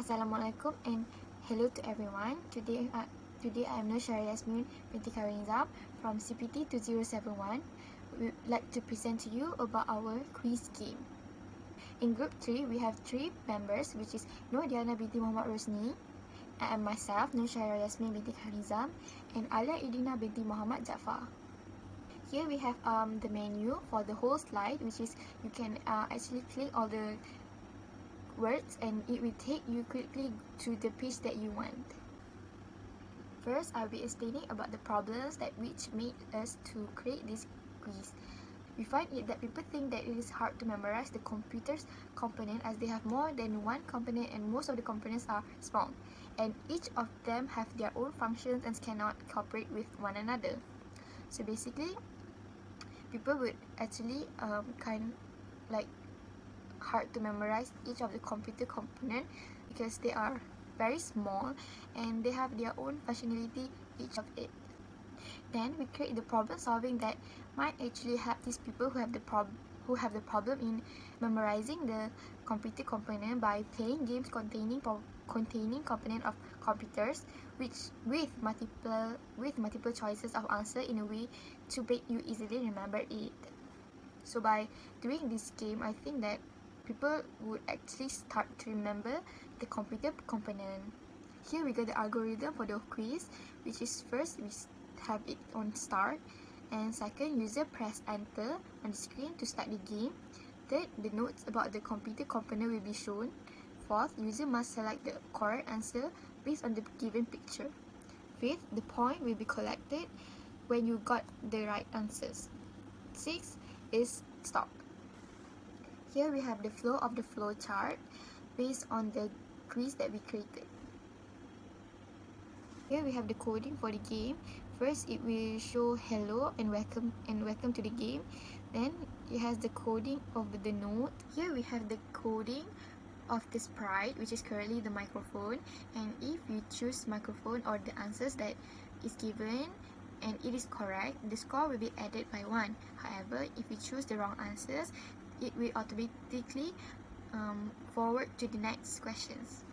Assalamualaikum and hello to everyone. Today I am Nur Yasmin binti Karinzam from CPT2071. We would like to present to you about our quiz game. In group 3, we have 3 members, which is Nur Diana binti Muhammad Rosni, and myself, Nur Yasmin binti Karinzam, and Alia Idina binti Muhammad Jafar. Here we have the menu for the whole slide, which is you can actually click all the words and it will take you quickly to the page that you want. First, I'll be explaining about the problems that which made us to create this quiz. We find it that people think that it is hard to memorize the computer's component as they have more than one component and most of the components are small and each of them have their own functions and cannot cooperate with one another. So basically, people would actually hard to memorize each of the computer component because they are very small and they have their own functionality each of it. Then we create the problem solving that might actually help these people who have the problem in memorizing the computer component by playing games containing component of computers which with multiple choices of answer in a way to make you easily remember it. So by doing this game, I think that people would actually start to remember the computer component. Here we got the algorithm for the quiz, which is first we have it on start, and second, user press enter on the screen to start the game. Third, the notes about the computer component will be shown. Fourth, user must select the correct answer based on the given picture. Fifth, the point will be collected when you got the right answers. Sixth is stop. Here we have the flow of the flow chart based on the quiz that we created. Here we have the coding for the game. First, it will show hello and welcome to the game. Then it has the coding of the note. Here we have the coding of the sprite, which is currently the microphone. And if you choose microphone or the answers that is given and it is correct, the score will be added by 1. However, if you choose the wrong answers, it will automatically forward to the next questions.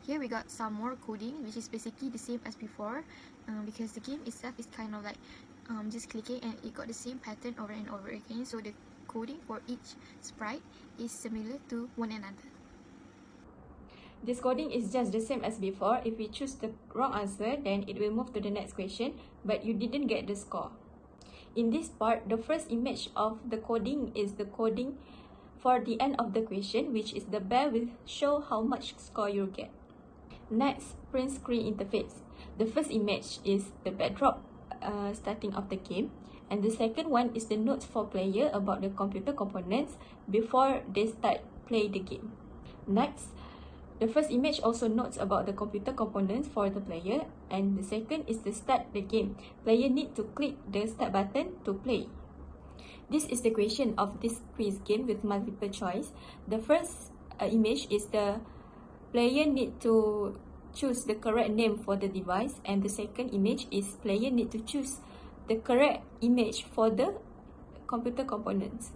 Here we got some more coding, which is basically the same as before because the game itself is kind of like just clicking and it got the same pattern over and over again. So the coding for each sprite is similar to one another. This coding is just the same as before. If we choose the wrong answer, then it will move to the next question, but you didn't get the score. In this part, the first image of the coding is the coding for the end of the question, which is the bell will show how much score you get. Next, print screen interface. The first image is the backdrop starting of the game, and the second one is the notes for player about the computer components before they start play the game. Next, the first image also notes about the computer components for the player, and the second is the start the game. Player need to click the start button to play. This is the question of this quiz game with multiple choice. The first image is the player need to choose the correct name for the device, and the second image is player need to choose the correct image for the computer components.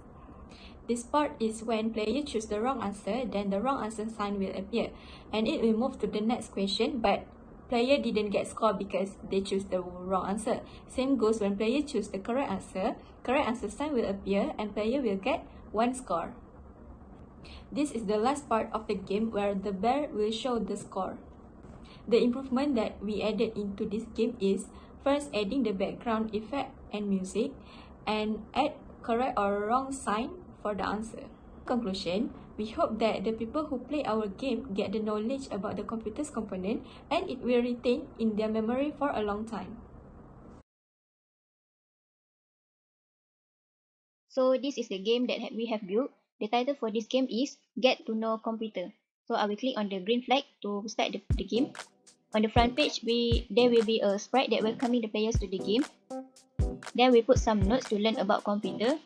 This part is when player choose the wrong answer, then the wrong answer sign will appear and it will move to the next question, but player didn't get score because they choose the wrong answer. Same goes when player choose the correct answer sign will appear and player will get 1 score. This is the last part of the game where the bell will show the score. The improvement that we added into this game is first adding the background effect and music and add correct or wrong sign for the answer. In conclusion, we hope that the people who play our game get the knowledge about the computer's component and it will retain in their memory for a long time. So this is the game that we have built. The title for this game is Get to Know Computer. So I will click on the green flag to start the game. On the front page, there will be a sprite that welcoming the players to the game. Then we put some notes to learn about computer.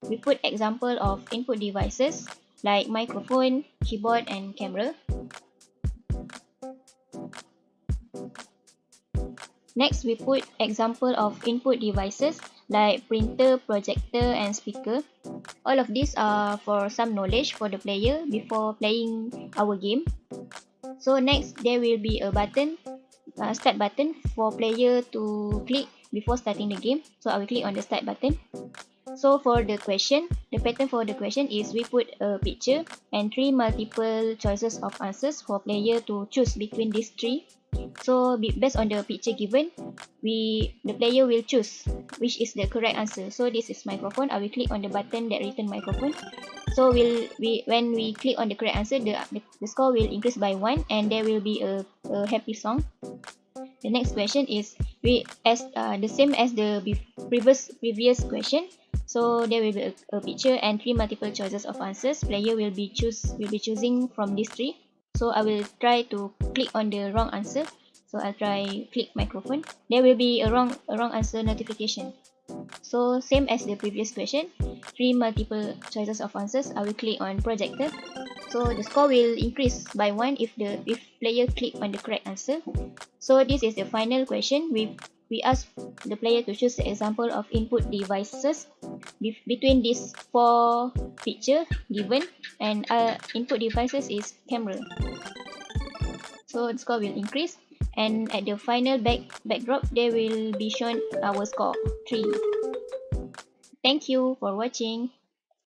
We put example of input devices like microphone, keyboard and camera. Next, we put example of input devices like printer, projector and speaker. All of these are for some knowledge for the player before playing our game. So next, there will be a button, start button for player to click before starting the game. So I will click on the start button. So for the question, the pattern for the question is we put a picture and 3 multiple choices of answers for player to choose between these 3. So based on the picture given, the player will choose which is the correct answer. So this is microphone. I will click on the button that written microphone. So when we click on the correct answer, the score will increase by 1 and there will be a happy song. The next question is the same as the previous question. So there will be a picture and 3 multiple choices of answers. Player will be choosing from these 3. So I will try to click on the wrong answer. So I'll try click microphone. There will be a wrong answer notification. So same as the previous question, 3 multiple choices of answers. I will click on projector. So the score will increase by 1 if player click on the correct answer. So this is the final question. We ask the player to choose the example of input devices between these 4 picture given, and input devices is camera. So the score will increase, and at the final backdrop there will be shown our score 3. Thank you for watching.